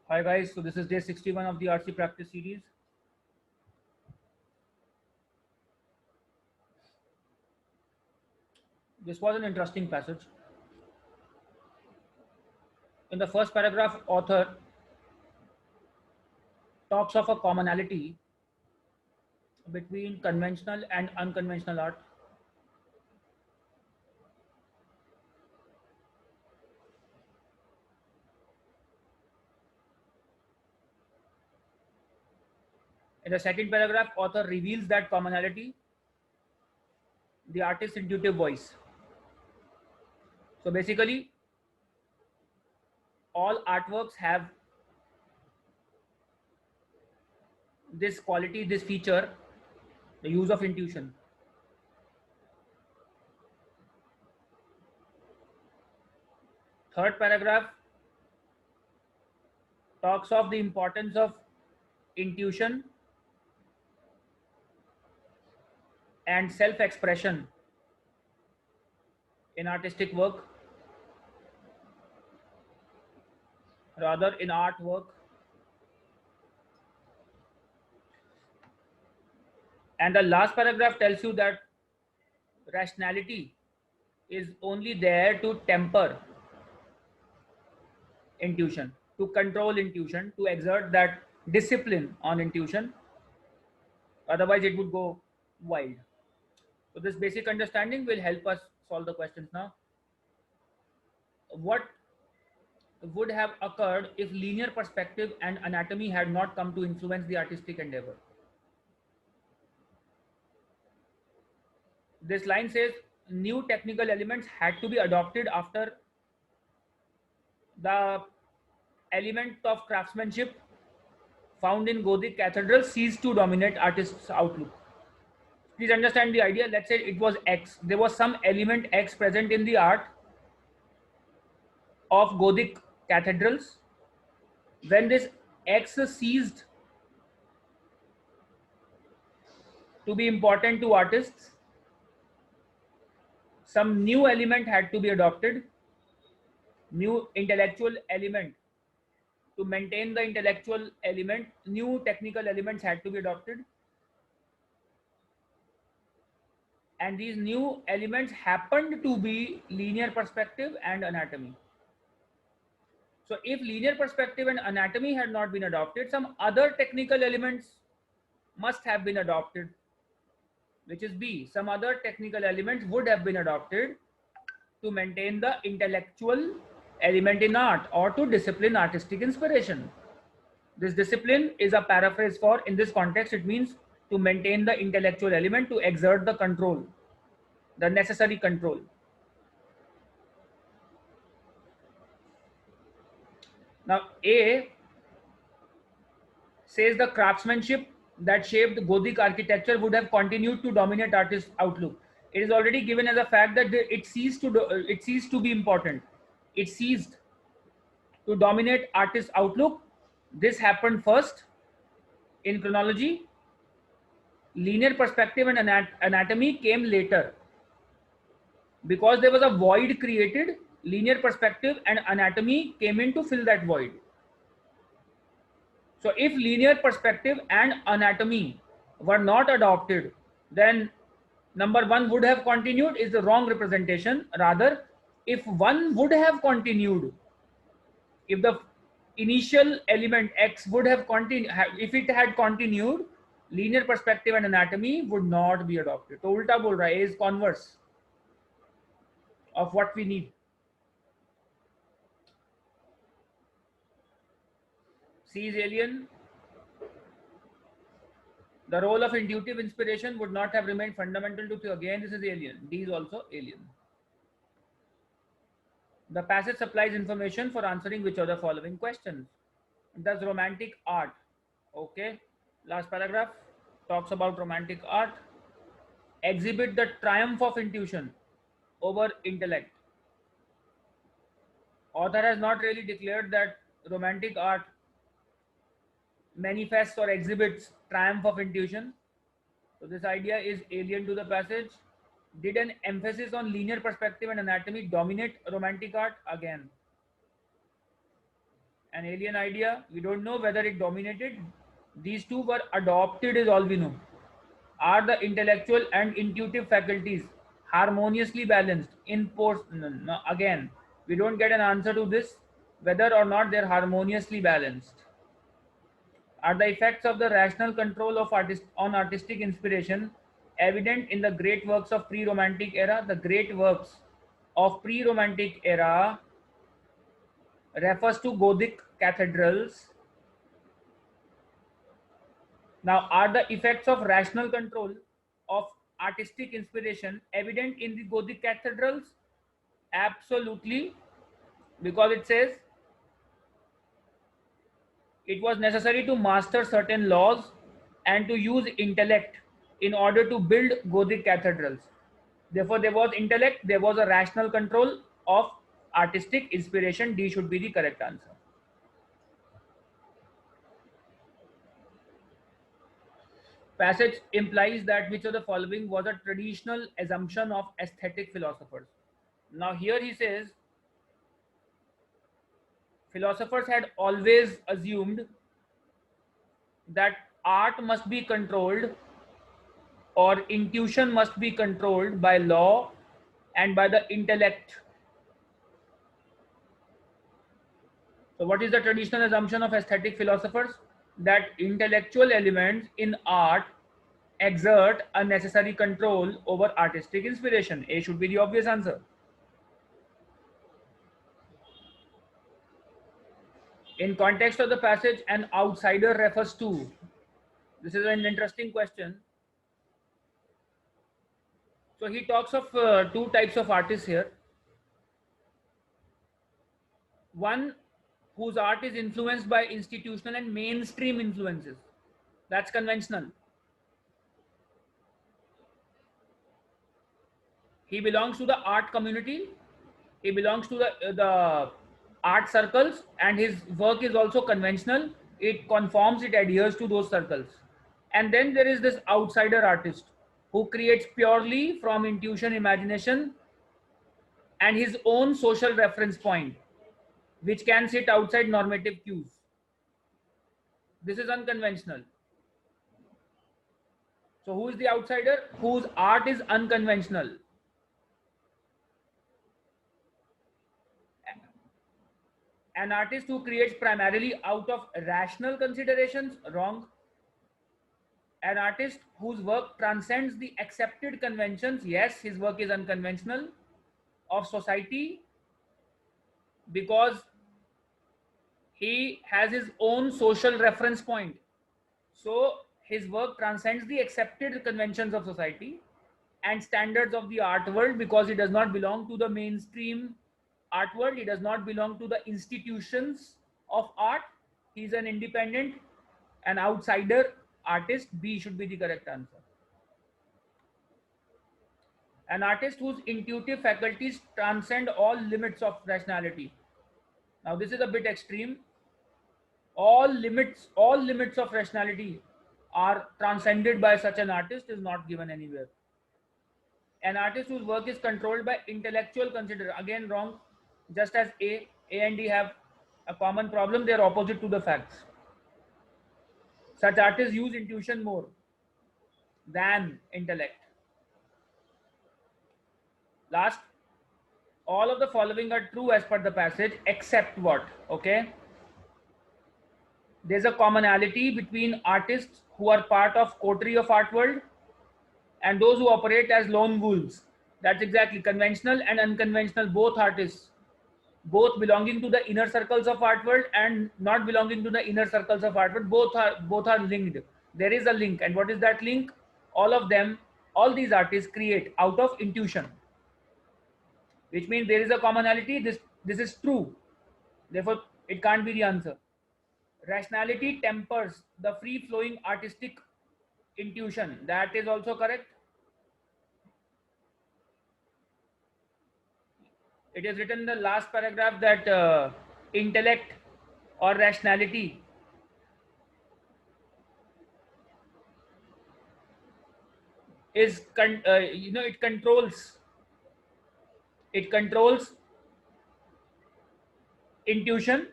Hi guys, so this is day 61 of the RC practice series. This was an interesting passage. In the first paragraph, author talks of a commonality between conventional and unconventional art. In the second paragraph, author reveals that commonality, the artist's intuitive voice. So basically, all artworks have this quality, this feature, the use of intuition. Third paragraph talks of the importance of intuition and self-expression in artistic work, rather in artwork. And the last paragraph tells you that rationality is only there to temper intuition, to control intuition, to exert that discipline on intuition. Otherwise, it would go wild. So, this basic understanding will help us solve the questions now. What would have occurred if linear perspective and anatomy had not come to influence the artistic endeavor? This line says new technical elements had to be adopted after the element of craftsmanship found in Gothic cathedrals ceased to dominate artists' outlook. Please understand the idea. Let's say it was X. There was some element X present in the art of Gothic cathedrals. When this X ceased to be important to artists, some new element had to be adopted, new intellectual element. To maintain the intellectual element, new technical elements had to be adopted. And these new elements happened to be linear perspective and anatomy. So if linear perspective and anatomy had not been adopted, some other technical elements must have been adopted, which is B. Some other technical elements would have been adopted to maintain the intellectual element in art or to discipline artistic inspiration. This discipline is a paraphrase for, in this context, it means to maintain the intellectual element, to exert the control, the necessary control. Now, A says the craftsmanship that shaped Gothic architecture would have continued to dominate artists' outlook. It is already given as a fact that it ceased to be important. It ceased to dominate artists' outlook. This happened first in chronology. Linear perspective and anatomy came later. Because there was a void created, linear perspective and anatomy came in to fill that void. So if linear perspective and anatomy were not adopted, then number one would have continued is the wrong representation. Rather, if one would have continued, if the initial element X would have continued, if it had continued, linear perspective and anatomy would not be adopted. So ulta bol raha hai, is converse of what we need. C is alien. The role of intuitive inspiration would not have remained fundamental to, again this is alien. D is also alien. The passage supplies information for answering which of the following questions. Does romantic art, okay, last paragraph talks about romantic art, exhibit the triumph of intuition over intellect? Author has not really declared that romantic art manifests or exhibits triumph of intuition. So this idea is alien to the passage. Did an emphasis on linear perspective and anatomy dominate romantic art? Again. An alien idea, we don't know whether it dominated. These two were adopted is all we know. Are the intellectual and intuitive faculties harmoniously balanced in post? No, again, we don't get an answer to this, whether or not they're harmoniously balanced. Are the effects of the rational control of on artistic inspiration evident in the great works of pre-romantic era? The great works of pre-romantic era refers to Gothic cathedrals. Now, are the effects of rational control of artistic inspiration evident in the Gothic cathedrals? Absolutely, because it says it was necessary to master certain laws and to use intellect in order to build Gothic cathedrals. Therefore, there was intellect, there was a rational control of artistic inspiration. D should be the correct answer. Passage implies that which of the following was a traditional assumption of aesthetic philosophers. Now here he says philosophers had always assumed that art must be controlled or intuition must be controlled by law and by the intellect. So what is the traditional assumption of aesthetic philosophers? That intellectual elements in art exert a necessary control over artistic inspiration. A should be the obvious answer. In context of the passage, an outsider refers to. This is an interesting question. So he talks of two types of artists here. One whose art is influenced by institutional and mainstream influences. That's conventional. He belongs to the art community. He belongs to the art circles, and his work is also conventional. It conforms, it adheres to those circles. And then there is this outsider artist who creates purely from intuition, imagination, and his own social reference point, which can sit outside normative cues. This is unconventional. So who is the outsider? Whose art is unconventional. An artist who creates primarily out of rational considerations? Wrong. An artist whose work transcends the accepted conventions? Yes, his work is unconventional. Of society, because he has his own social reference point. So his work transcends the accepted conventions of society and standards of the art world, because he does not belong to the mainstream art world. He does not belong to the institutions of art. He's an independent, an outsider artist. B should be the correct answer. An artist whose intuitive faculties transcend all limits of rationality. Now this is a bit extreme. All limits of rationality are transcended by such an artist is not given anywhere. An artist whose work is controlled by intellectual consideration, again wrong. Just as A and D have a common problem, they are opposite to the facts. Such artists use intuition more than intellect. Last, all of the following are true as per the passage, except what? Okay. There's a commonality between artists who are part of coterie of art world and those who operate as lone wolves. That's exactly conventional and unconventional, both artists, both belonging to the inner circles of art world and not belonging to the inner circles of art world. Both are linked. There is a link, and what is that link? All of them, all these artists create out of intuition, which means there is a commonality. This is true. Therefore, it can't be the answer. Rationality tempers the free-flowing artistic intuition. That is also correct. It is written in the last paragraph that intellect or rationality is it controls intuition,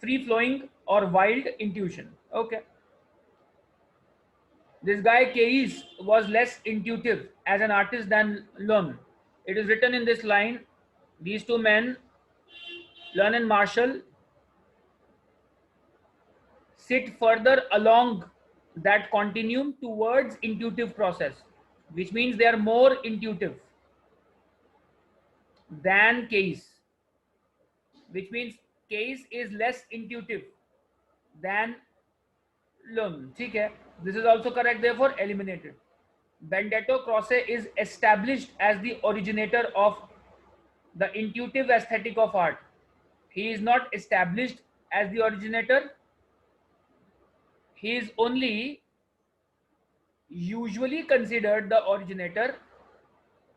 free flowing or wild intuition. Okay. This guy Keyes was less intuitive as an artist than Lund. It is written in this line, these two men, Lund and Marshall, sit further along that continuum towards intuitive process, which means they are more intuitive than Keyes, which means Keyes is less intuitive than Lund. ठीक है? This is also correct, therefore eliminated. Benedetto Croce is established as the originator of the intuitive aesthetic of art. He is not established as the originator. He is only usually considered the originator,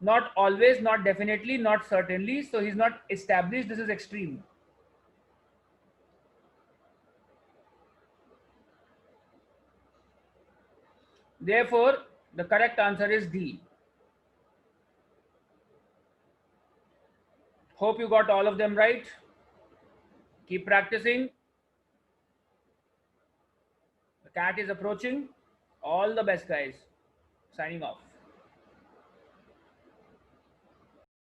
not always, not definitely, not certainly. So he's not established. This is extreme. Therefore, the correct answer is D. Hope you got all of them right. Keep practicing. The cat is approaching. All the best, guys. Signing off.